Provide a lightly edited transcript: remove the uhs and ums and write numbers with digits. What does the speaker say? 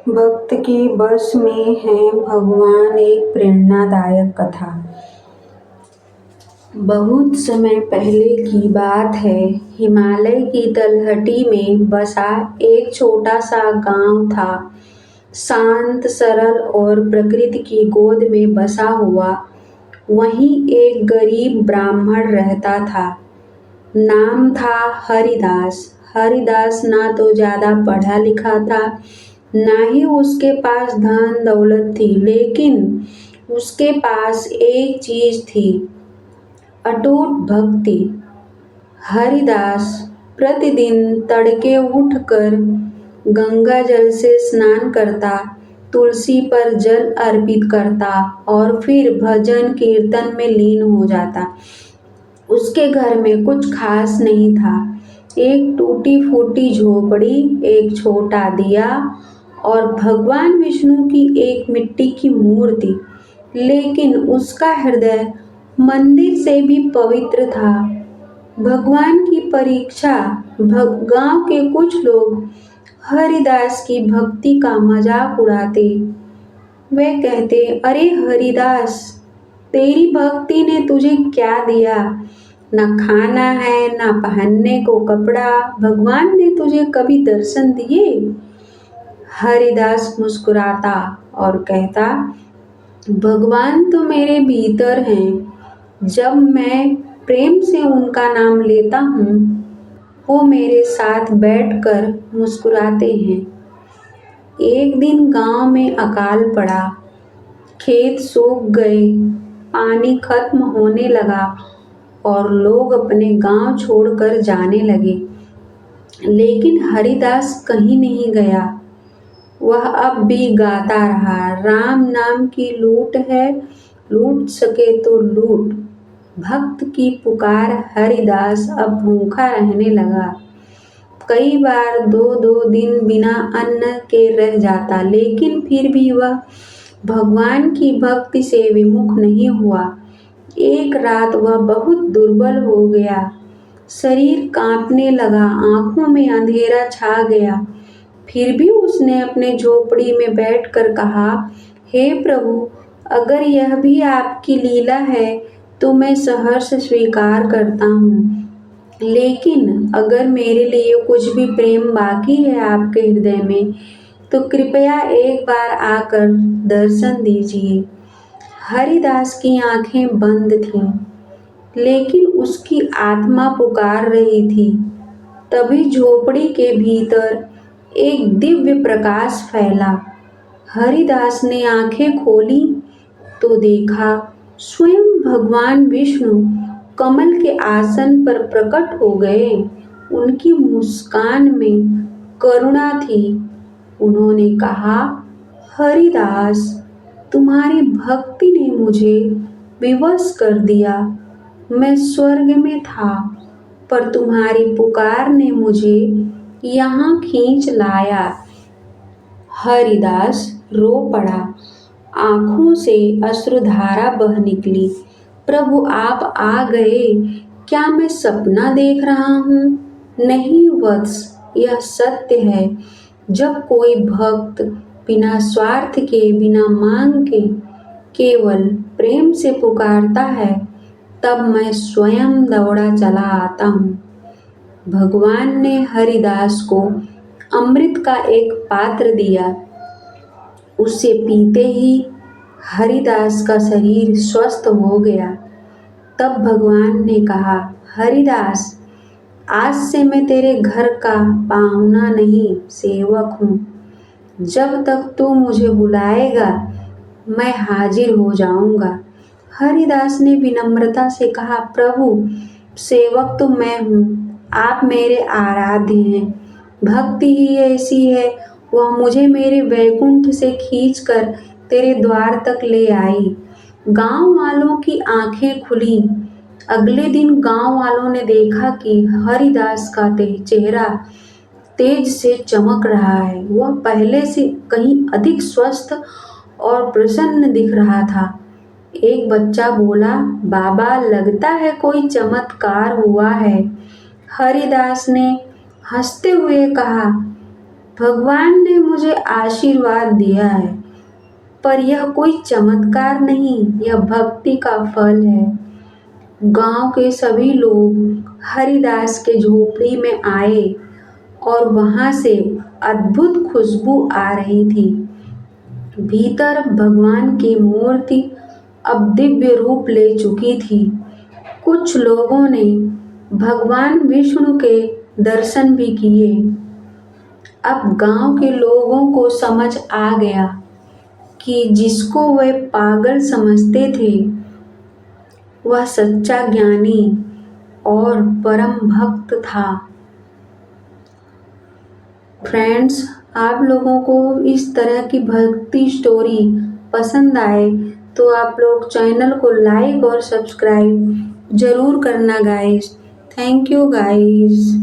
भक्त की बस में है भगवान। एक प्रेरणादायक कथा। बहुत समय पहले की बात है। हिमालय की तलहटी में बसा एक छोटा सा गांव था। शांत, सरल और प्रकृति की गोद में बसा हुआ। वहीं एक गरीब ब्राह्मण रहता था। नाम था हरिदास। हरिदास ना तो ज्यादा पढ़ा लिखा था, ना ही उसके पास धन दौलत थी, लेकिन उसके पास एक चीज थी, अटूट भक्ति। हरिदास प्रतिदिन तड़के उठकर गंगा जल से स्नान करता, तुलसी पर जल अर्पित करता और फिर भजन कीर्तन में लीन हो जाता। उसके घर में कुछ खास नहीं था। एक टूटी फूटी झोपड़ी, एक छोटा दिया और भगवान विष्णु की एक मिट्टी की मूर्ति। लेकिन उसका हृदय मंदिर से भी पवित्र था। भगवान की परीक्षा। गांव के कुछ लोग हरिदास की भक्ति का मजाक उड़ाते। वे कहते, अरे हरिदास, तेरी भक्ति ने तुझे क्या दिया? न खाना है, न पहनने को कपड़ा। भगवान ने तुझे कभी दर्शन दिए? हरिदास मुस्कुराता और कहता, भगवान तो मेरे भीतर हैं। जब मैं प्रेम से उनका नाम लेता हूँ, वो मेरे साथ बैठकर मुस्कुराते हैं। एक दिन गांव में अकाल पड़ा। खेत सूख गए, पानी खत्म होने लगा और लोग अपने गांव छोड़कर जाने लगे। लेकिन हरिदास कहीं नहीं गया। वह अब भी गाता रहा, राम नाम की लूट है, लूट सके तो लूट। भक्त की पुकार। हरिदास अब भूखा रहने लगा। कई बार दो दो दिन बिना अन्न के रह जाता, लेकिन फिर भी वह भगवान की भक्ति से विमुख नहीं हुआ। एक रात वह बहुत दुर्बल हो गया। शरीर कांपने लगा, आंखों में अंधेरा छा गया। फिर भी उसने अपने झोपड़ी में बैठकर कहा, हे प्रभु, अगर यह भी आपकी लीला है तो मैं सहर्ष स्वीकार करता हूँ। लेकिन अगर मेरे लिए कुछ भी प्रेम बाकी है आपके हृदय में, तो कृपया एक बार आकर दर्शन दीजिए। हरिदास की आंखें बंद थीं, लेकिन उसकी आत्मा पुकार रही थी। तभी झोपड़ी के भीतर एक दिव्य प्रकाश फैला। हरिदास ने आंखें खोली तो देखा स्वयं भगवान विष्णु कमल के आसन पर प्रकट हो गए। उनकी मुस्कान में करुणा थी। उन्होंने कहा, हरिदास, तुम्हारी भक्ति ने मुझे विवश कर दिया। मैं स्वर्ग में था, पर तुम्हारी पुकार ने मुझे यहाँ खींच लाया। हरिदास रो पड़ा। आंखों से अश्रुधारा बह निकली। प्रभु, आप आ गए। क्या मैं सपना देख रहा हूँ? नहीं वत्स, यह सत्य है। जब कोई भक्त बिना स्वार्थ के, बिना मांग के, केवल प्रेम से पुकारता है, तब मैं स्वयं दौड़ा चला आता हूँ। भगवान ने हरिदास को अमृत का एक पात्र दिया। उसे पीते ही हरिदास का शरीर स्वस्थ हो गया। तब भगवान ने कहा, हरिदास, आज से मैं तेरे घर का पाहुना नहीं, सेवक हूँ। जब तक तू मुझे बुलाएगा, मैं हाजिर हो जाऊंगा। हरिदास ने विनम्रता से कहा, प्रभु, सेवक तो मैं हूँ, आप मेरे आराध्य हैं। भक्ति ही ऐसी है, वह मुझे मेरे वैकुंठ से खींचकर तेरे द्वार तक ले आई। गांव वालों की आंखें खुली। अगले दिन गांव वालों ने देखा कि हरिदास का चेहरा तेज से चमक रहा है। वह पहले से कहीं अधिक स्वस्थ और प्रसन्न दिख रहा था। एक बच्चा बोला, बाबा, लगता है कोई चमत्कार हुआ है। हरिदास ने हंसते हुए कहा, भगवान ने मुझे आशीर्वाद दिया है, पर यह कोई चमत्कार नहीं, यह भक्ति का फल है। गांव के सभी लोग हरिदास के झोपड़ी में आए और वहां से अद्भुत खुशबू आ रही थी। भीतर भगवान की मूर्ति अब दिव्य रूप ले चुकी थी। कुछ लोगों ने भगवान विष्णु के दर्शन भी किए। अब गांव के लोगों को समझ आ गया कि जिसको वे पागल समझते थे वह सच्चा ज्ञानी और परम भक्त था। फ्रेंड्स, आप लोगों को इस तरह की भक्ति स्टोरी पसंद आए तो आप लोग चैनल को लाइक और सब्सक्राइब जरूर करना गाइस। Thank you guys.